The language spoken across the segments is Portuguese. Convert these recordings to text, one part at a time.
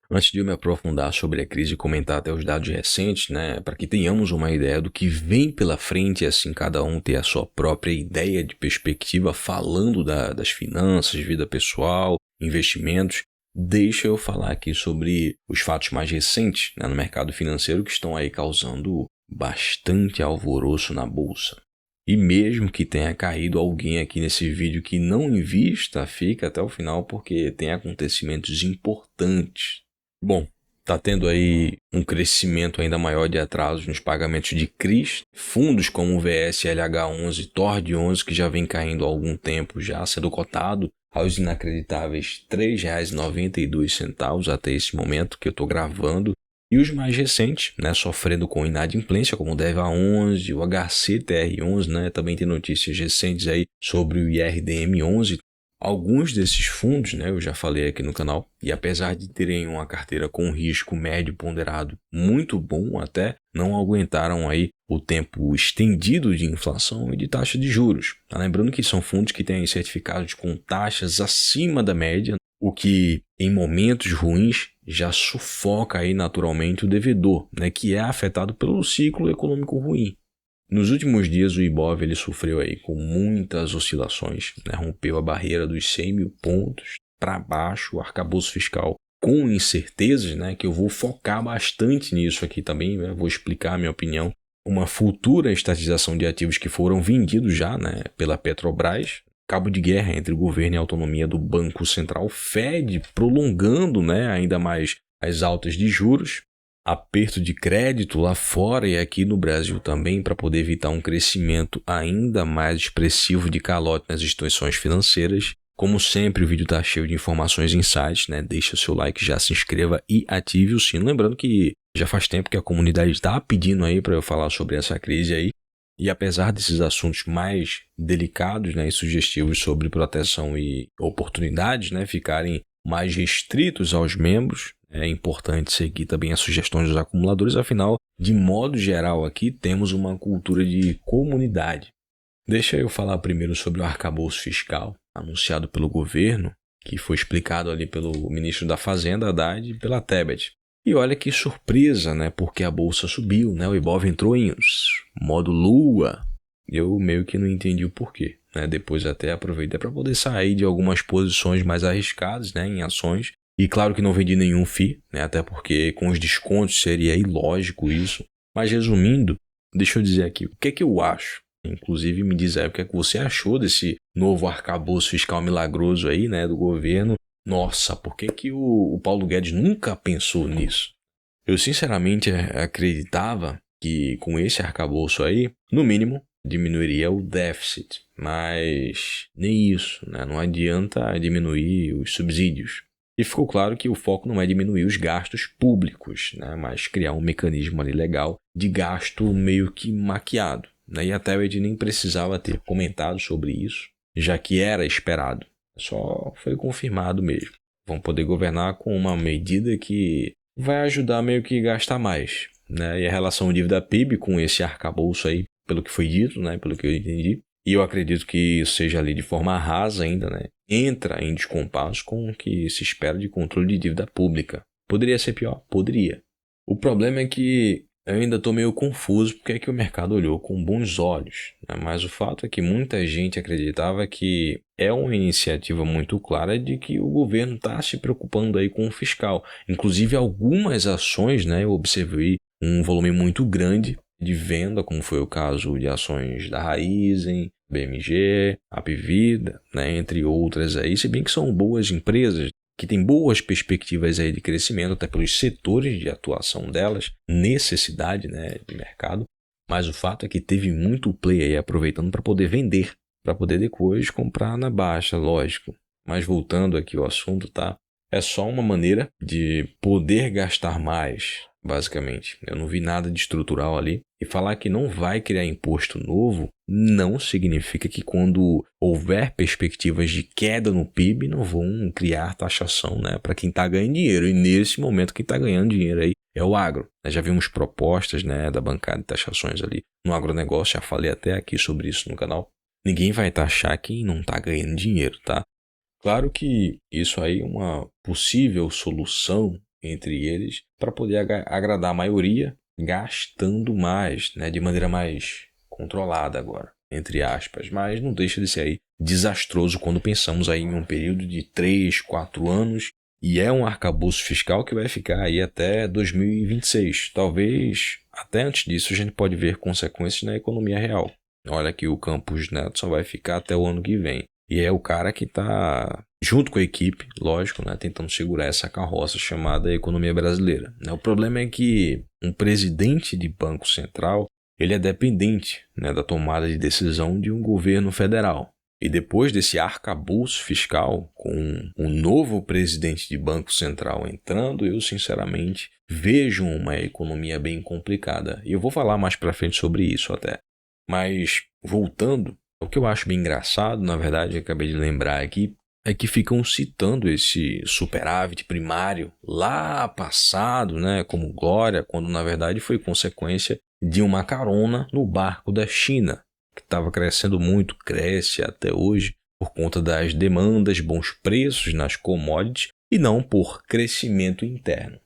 Antes de eu me aprofundar sobre a crise e comentar até os dados recentes, né, para que tenhamos uma ideia do que vem pela frente e assim cada um ter a sua própria ideia de perspectiva falando das finanças, vida pessoal, investimentos, deixa eu falar aqui sobre os fatos mais recentes, né, no mercado financeiro que estão aí causando bastante alvoroço na bolsa. E mesmo que tenha caído alguém aqui nesse vídeo que não invista, fica até o final porque tem acontecimentos importantes. Bom, está tendo aí um crescimento ainda maior de atrasos nos pagamentos de CRIs, fundos como o VSLH11 e TORD11 que já vem caindo há algum tempo já, sendo cotado aos inacreditáveis R$ 3,92 até esse momento que eu estou gravando. E os mais recentes, né, sofrendo com inadimplência, como o DEVA11, o HCTR11, né, também tem notícias recentes aí sobre o IRDM11. Alguns desses fundos, né, eu já falei aqui no canal, e apesar de terem uma carteira com risco médio ponderado muito bom até, não aguentaram aí o tempo estendido de inflação e de taxa de juros. Tá lembrando que são fundos que têm certificados com taxas acima da média, o que em momentos ruins já sufoca aí naturalmente o devedor, né, que é afetado pelo ciclo econômico ruim. Nos últimos dias o Ibov ele sofreu aí com muitas oscilações, né, rompeu a barreira dos 100 mil pontos para baixo, o arcabouço fiscal com incertezas, né, que eu vou focar bastante nisso aqui também, né, vou explicar a minha opinião. Uma futura estatização de ativos que foram vendidos já, né, pela Petrobras, cabo de guerra entre o governo e a autonomia do Banco Central, Fed prolongando, né, ainda mais as altas de juros, aperto de crédito lá fora e aqui no Brasil também para poder evitar um crescimento ainda mais expressivo de calote nas instituições financeiras. Como sempre, o vídeo está cheio de informações e insights, né? Deixa o seu like, já se inscreva e ative o sino. Lembrando que já faz tempo que a comunidade está pedindo aí para eu falar sobre essa crise aí. E apesar desses assuntos mais delicados, né, e sugestivos sobre proteção e oportunidades, né, ficarem mais restritos aos membros, é importante seguir também as sugestões dos acumuladores, afinal, de modo geral aqui temos uma cultura de comunidade. Deixa eu falar primeiro sobre o arcabouço fiscal anunciado pelo governo, que foi explicado ali pelo ministro da Fazenda, Haddad, e pela Tebet. E olha que surpresa, né? Porque a bolsa subiu, né? O Ibov entrou em modo lua. Eu meio que não entendi o porquê, né? Depois até aproveitei para poder sair de algumas posições mais arriscadas, né? Em ações. E claro que não vendi nenhum FII, né? Até porque com os descontos seria ilógico isso. Mas resumindo, deixa eu dizer aqui, o que é que eu acho? Inclusive me diz aí o que é que você achou desse novo arcabouço fiscal milagroso aí, né? Do governo. Nossa, por que que o Paulo Guedes nunca pensou nisso? Eu sinceramente acreditava que com esse arcabouço aí, no mínimo, diminuiria o déficit. Mas nem isso, né? Não adianta diminuir os subsídios. E ficou claro que o foco não é diminuir os gastos públicos, né? Mas criar um mecanismo ali legal de gasto meio que maquiado. Né? E até o Ed nem precisava ter comentado sobre isso, já que era esperado. Só foi confirmado mesmo. Vão poder governar com uma medida que vai ajudar meio que a gastar mais, né? E a relação dívida-PIB com esse arcabouço aí, pelo que foi dito, né? Pelo que eu entendi, e eu acredito que seja ali de forma rasa ainda, né? Entra em descompasso com o que se espera de controle de dívida pública. Poderia ser pior? Poderia. O problema é que eu ainda estou meio confuso porque é que o mercado olhou com bons olhos, né? Mas o fato é que muita gente acreditava que é uma iniciativa muito clara de que o governo está se preocupando aí com o fiscal. Inclusive algumas ações, né, eu observei um volume muito grande de venda, como foi o caso de ações da Raizen, BMG, Apvida, né, entre outras aí, se bem que são boas empresas, que tem boas perspectivas aí de crescimento, até pelos setores de atuação delas, necessidade, né, de mercado, mas o fato é que teve muito play aí aproveitando para poder vender, para poder depois comprar na baixa, lógico. Mas voltando aqui ao assunto, tá? É só uma maneira de poder gastar mais, basicamente. Eu não vi nada de estrutural ali. E falar que não vai criar imposto novo não significa que quando houver perspectivas de queda no PIB não vão criar taxação, né, para quem está ganhando dinheiro. E nesse momento quem está ganhando dinheiro aí é o agro. Nós já vimos propostas, né, da bancada de taxações ali no agronegócio. Já falei até aqui sobre isso no canal. Ninguém vai taxar quem não está ganhando dinheiro, tá? Claro que isso aí é uma possível solução entre eles para poder agradar a maioria, gastando mais, né, de maneira mais controlada agora, entre aspas, mas não deixa de ser aí desastroso quando pensamos aí em um período de 3, 4 anos, e é um arcabouço fiscal que vai ficar aí até 2026. Talvez até antes disso a gente pode ver consequências na economia real. Olha que o Campos Neto só vai ficar até o ano que vem. E é o cara que está, junto com a equipe, lógico, né, tentando segurar essa carroça chamada economia brasileira. O problema é que um presidente de Banco Central, ele é dependente, né, da tomada de decisão de um governo federal. E depois desse arcabouço fiscal, com um novo presidente de Banco Central entrando, eu sinceramente vejo uma economia bem complicada. E eu vou falar mais para frente sobre isso até. Mas, voltando, o que eu acho bem engraçado, na verdade, acabei de lembrar aqui, é que ficam citando esse superávit primário lá passado, né, como glória, quando na verdade foi consequência de uma carona no barco da China, que estava crescendo muito, cresce até hoje, por conta das demandas, bons preços nas commodities e não por crescimento interno.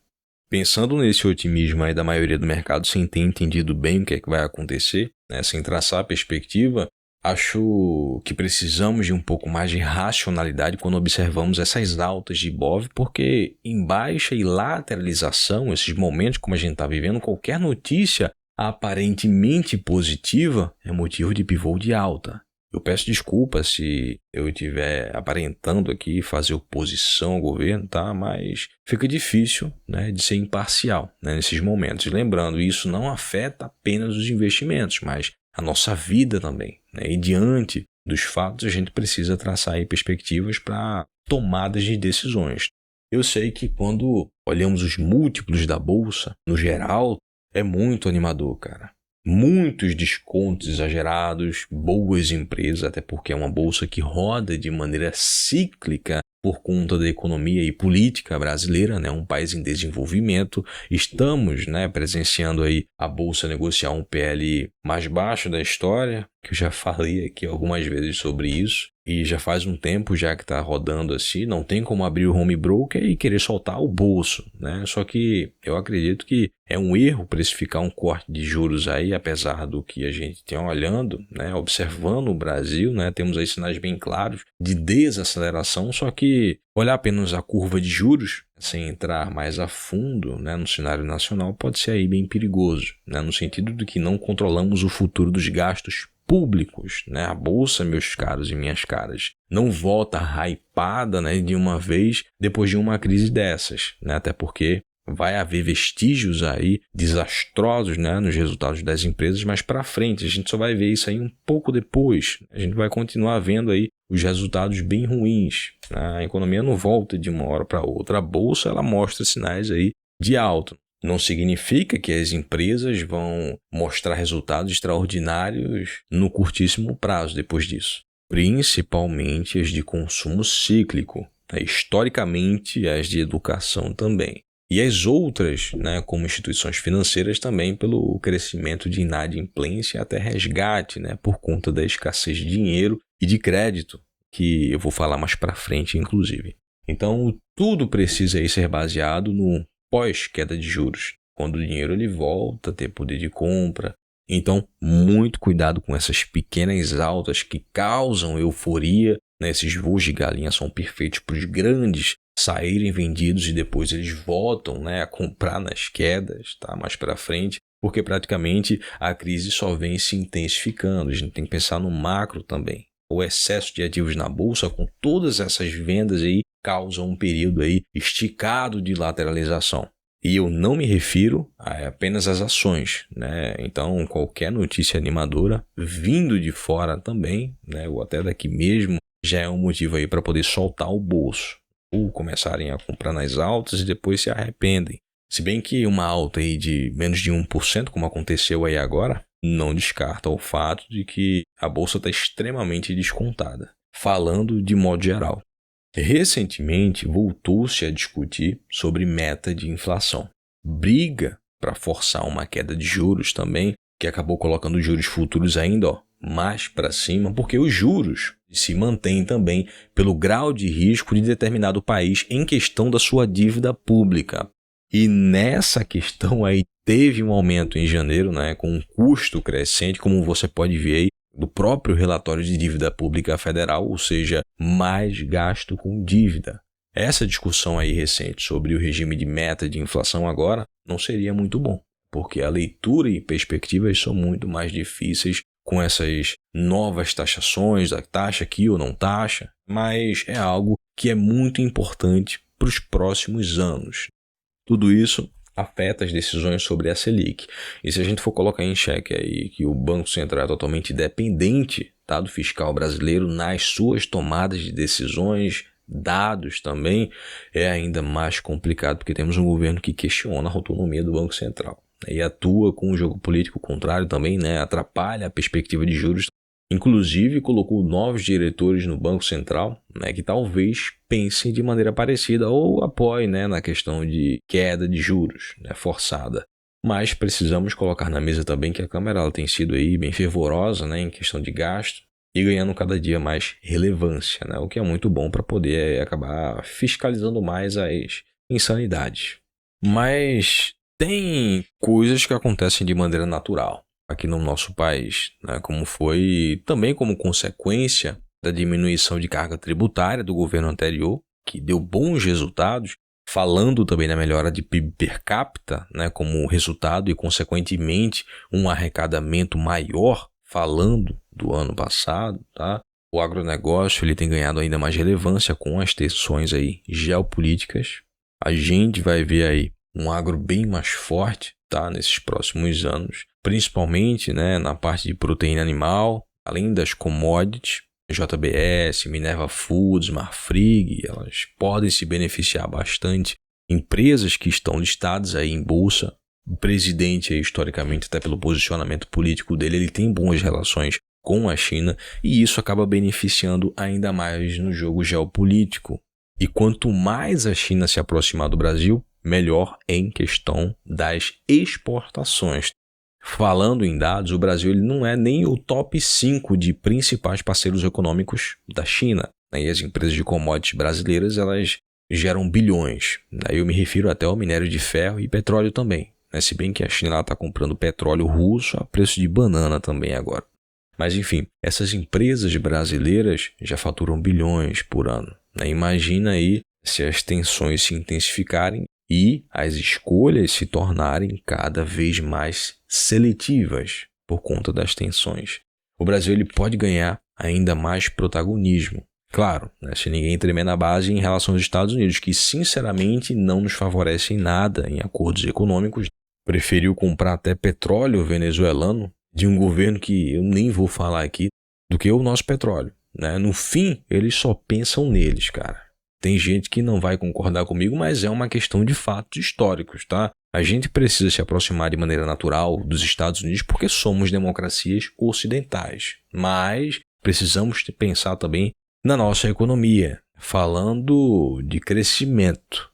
Pensando nesse otimismo aí da maioria do mercado sem ter entendido bem o que é que vai acontecer, né, sem traçar a perspectiva, acho que precisamos de um pouco mais de racionalidade quando observamos essas altas de Ibov, porque em baixa e lateralização, esses momentos como a gente está vivendo, qualquer notícia aparentemente positiva é motivo de pivô de alta. Eu peço desculpa se eu estiver aparentando aqui fazer oposição ao governo, tá? Mas fica difícil, né, de ser imparcial, né, nesses momentos. E lembrando, isso não afeta apenas os investimentos, mas a nossa vida também, né? E diante dos fatos, a gente precisa traçar aí perspectivas para tomadas de decisões. Eu sei que quando olhamos os múltiplos da Bolsa, no geral, é muito animador, cara. Muitos descontos exagerados, boas empresas, até porque é uma bolsa que roda de maneira cíclica por conta da economia e política brasileira, né? Um país em desenvolvimento. Estamos, né, presenciando aí a bolsa negociar um PL mais baixo da história, que eu já falei aqui algumas vezes sobre isso. E já faz um tempo já que está rodando assim, não tem como abrir o home broker e querer soltar o bolso, né? Só que eu acredito que é um erro precificar um corte de juros aí, apesar do que a gente tem olhando, né? Observando o Brasil, né? Temos aí sinais bem claros de desaceleração, só que olhar apenas a curva de juros, sem entrar mais a fundo, né, no cenário nacional, pode ser aí bem perigoso, né? No sentido de que não controlamos o futuro dos gastos públicos, né? A bolsa, meus caros e minhas caras, não volta hypada, né, de uma vez depois de uma crise dessas, né? Até porque vai haver vestígios aí desastrosos, né, nos resultados das empresas, mas para frente a gente só vai ver isso aí um pouco depois. A gente vai continuar vendo aí os resultados bem ruins, né? A economia não volta de uma hora para outra. A bolsa, ela mostra sinais aí de alta. Não significa que as empresas vão mostrar resultados extraordinários no curtíssimo prazo depois disso. Principalmente as de consumo cíclico, né? Historicamente as de educação também. E as outras, né, como instituições financeiras também pelo crescimento de inadimplência até resgate, né, por conta da escassez de dinheiro e de crédito, que eu vou falar mais para frente, inclusive. Então, tudo precisa aí ser baseado no pós-queda de juros, quando o dinheiro ele volta a ter poder de compra. Então, muito cuidado com essas pequenas altas que causam euforia, né? Esses voos de galinha são perfeitos para os grandes saírem vendidos e depois eles voltam, né, a comprar nas quedas, tá, mais para frente, porque praticamente a crise só vem se intensificando. A gente tem que pensar no macro também. O excesso de ativos na bolsa, com todas essas vendas aí, causa um período aí esticado de lateralização. E eu não me refiro a apenas às ações, né? Então, qualquer notícia animadora vindo de fora também, né, ou até daqui mesmo, já é um motivo aí para poder soltar o bolso, ou começarem a comprar nas altas e depois se arrependem. Se bem que uma alta aí de menos de 1%, como aconteceu aí agora, não descarta o fato de que a bolsa está extremamente descontada, falando de modo geral. Recentemente, voltou-se a discutir sobre meta de inflação. Briga para forçar uma queda de juros também, que acabou colocando os juros futuros ainda mais para cima, porque os juros se mantêm também pelo grau de risco de determinado país em questão da sua dívida pública. E nessa questão aí teve um aumento em janeiro, né, com um custo crescente, como você pode ver aí do próprio relatório de dívida pública federal, ou seja, mais gasto com dívida. Essa discussão aí recente sobre o regime de meta de inflação agora não seria muito bom, porque a leitura e perspectivas são muito mais difíceis com essas novas taxações, da taxa aqui ou não taxa, mas é algo que é muito importante para os próximos anos. Tudo isso afeta as decisões sobre a Selic. E se a gente for colocar em xeque aí que o Banco Central é totalmente dependente, tá, do fiscal brasileiro nas suas tomadas de decisões, dados também, é ainda mais complicado, porque temos um governo que questiona a autonomia do Banco Central e atua com um jogo político contrário também, né, atrapalha a perspectiva de juros. Inclusive, colocou novos diretores no Banco Central, né, que talvez pensem de maneira parecida ou apoiem, né, na questão de queda de juros, né, forçada. Mas precisamos colocar na mesa também que a Câmara ela tem sido aí bem fervorosa, né, em questão de gasto e ganhando cada dia mais relevância, né, o que é muito bom para poder acabar fiscalizando mais as insanidades. Mas tem coisas que acontecem de maneira natural aqui no nosso país, né, como foi também como consequência da diminuição de carga tributária do governo anterior, que deu bons resultados, falando também na melhora de PIB per capita, né, como resultado e, consequentemente, um arrecadamento maior, falando do ano passado, tá? O agronegócio ele tem ganhado ainda mais relevância com as tensões aí geopolíticas. A gente vai ver aí um agro bem mais forte, tá, nesses próximos anos, principalmente, né, na parte de proteína animal, além das commodities, JBS, Minerva Foods, Marfrig, elas podem se beneficiar bastante. Empresas que estão listadas aí em bolsa, o presidente, aí, historicamente, até pelo posicionamento político dele, ele tem boas relações com a China e isso acaba beneficiando ainda mais no jogo geopolítico. E quanto mais a China se aproximar do Brasil, melhor em questão das exportações. Falando em dados, o Brasil ele não é nem o top 5 de principais parceiros econômicos da China, né? E as empresas de commodities brasileiras elas geram bilhões. Né? Eu me refiro até ao minério de ferro e petróleo também. Né? Se bem que a China está comprando petróleo russo a preço de banana também agora. Mas enfim, essas empresas brasileiras já faturam bilhões por ano. Né? Imagina aí se as tensões se intensificarem e as escolhas se tornarem cada vez mais seletivas por conta das tensões. O Brasil ele pode ganhar ainda mais protagonismo. Claro, né, se ninguém tremer na base em relação aos Estados Unidos, que sinceramente não nos favorecem nada em acordos econômicos, preferiu comprar até petróleo venezuelano de um governo que eu nem vou falar aqui, do que o nosso petróleo. Né? No fim, eles só pensam neles, cara. Tem gente que não vai concordar comigo, mas é uma questão de fatos históricos, tá? A gente precisa se aproximar de maneira natural dos Estados Unidos porque somos democracias ocidentais. Mas precisamos pensar também na nossa economia, falando de crescimento.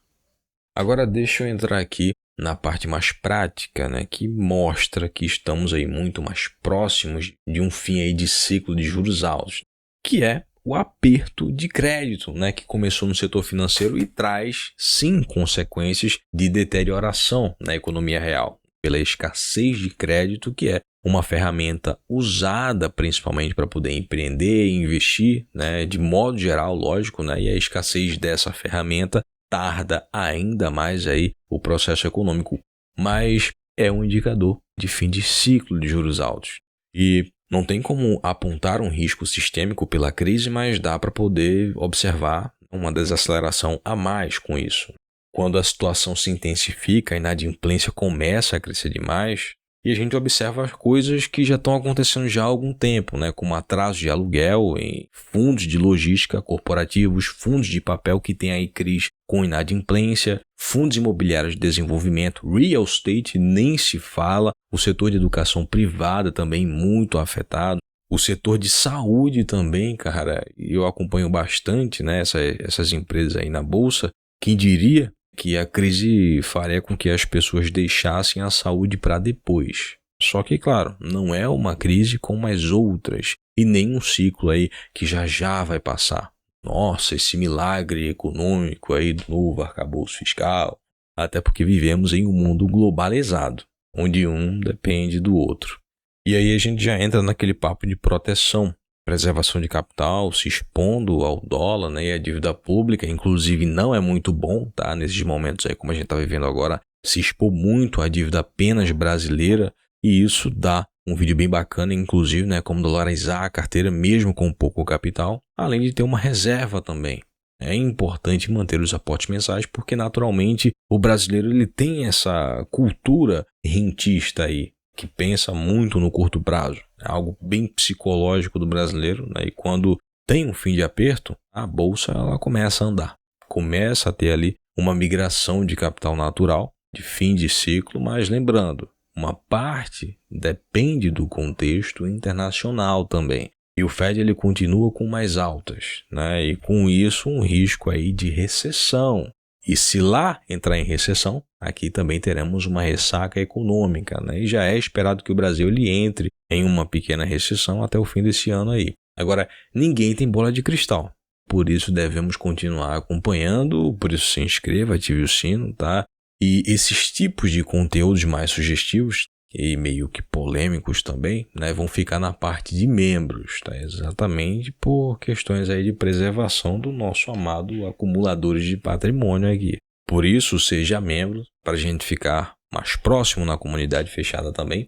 Agora deixa eu entrar aqui na parte mais prática, né, que mostra que estamos aí muito mais próximos de um fim aí de ciclo de juros altos, que é o aperto de crédito, né, que começou no setor financeiro e traz, sim, consequências de deterioração na economia real, pela escassez de crédito, que é uma ferramenta usada principalmente para poder empreender e investir, né, de modo geral, lógico, né, e a escassez dessa ferramenta tarda ainda mais aí o processo econômico, mas é um indicador de fim de ciclo de juros altos. E não tem como apontar um risco sistêmico pela crise, mas dá para poder observar uma desaceleração a mais com isso. Quando a situação se intensifica, a inadimplência começa a crescer demais e a gente observa coisas que já estão acontecendo já há algum tempo, né? Como atraso de aluguel em fundos de logística corporativos, fundos de papel que tem aí crise com inadimplência, fundos imobiliários de desenvolvimento, real estate nem se fala, o setor de educação privada também muito afetado, o setor de saúde também, cara, eu acompanho bastante, né, essas empresas aí na bolsa, quem diria que a crise faria com que as pessoas deixassem a saúde para depois. Só que, claro, não é uma crise como as outras e nem um ciclo aí que já vai passar. Nossa, esse milagre econômico aí do novo arcabouço fiscal. até porque vivemos em um mundo globalizado, onde um depende do outro. E aí a gente já entra naquele papo de proteção, preservação de capital, se expondo ao dólar, né, e à dívida pública, inclusive não é muito bom, tá? Nesses momentos aí, como a gente está vivendo agora, se expor muito à dívida apenas brasileira, e isso dá um vídeo bem bacana, inclusive, né, como dolarizar a carteira mesmo com pouco capital, além de ter uma reserva também. É importante manter os aportes mensais porque, naturalmente, o brasileiro ele tem essa cultura rentista aí, que pensa muito no curto prazo. É algo bem psicológico do brasileiro, né? E quando tem um fim de aperto, a bolsa ela começa a andar. Começa a ter ali uma migração de capital natural, de fim de ciclo, mas lembrando, uma parte depende do contexto internacional também. E o Fed ele continua com mais altas, né? E com isso um risco aí de recessão. E se lá entrar em recessão, aqui também teremos uma ressaca econômica, né? E já é esperado que o Brasil ele entre em uma pequena recessão até o fim desse ano aí. Agora, ninguém tem bola de cristal. Por isso devemos continuar acompanhando, por isso se inscreva, ative o sino, tá? E esses tipos de conteúdos mais sugestivos e meio que polêmicos também, né, vão ficar na parte de membros, tá? Exatamente por questões aí de preservação do nosso amado acumuladores de patrimônio aqui. Por isso, seja membro, para a gente ficar mais próximo na comunidade fechada também.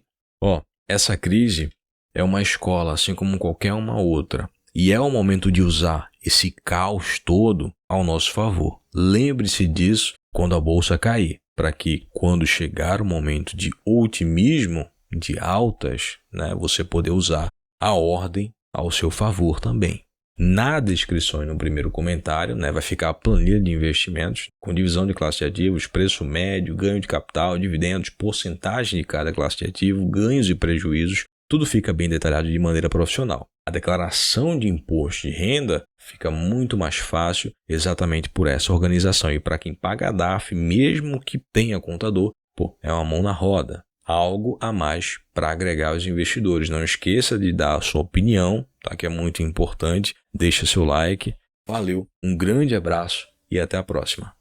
Essa crise é uma escola, assim como qualquer uma outra, e é o momento de usar esse caos todo ao nosso favor. Lembre-se disso quando a bolsa cair, para que quando chegar o momento de otimismo, de altas, né, você poder usar a ordem ao seu favor também. Na descrição e no primeiro comentário, né, vai ficar a planilha de investimentos com divisão de classe de ativos, preço médio, ganho de capital, dividendos, porcentagem de cada classe de ativo, ganhos e prejuízos. Tudo fica bem detalhado de maneira profissional. A declaração de imposto de renda fica muito mais fácil exatamente por essa organização. E para quem paga a DARF, mesmo que tenha contador, é uma mão na roda. Algo a mais para agregar aos investidores. Não esqueça de dar a sua opinião, tá? Que é muito importante. Deixa seu like. Valeu, um grande abraço e até a próxima.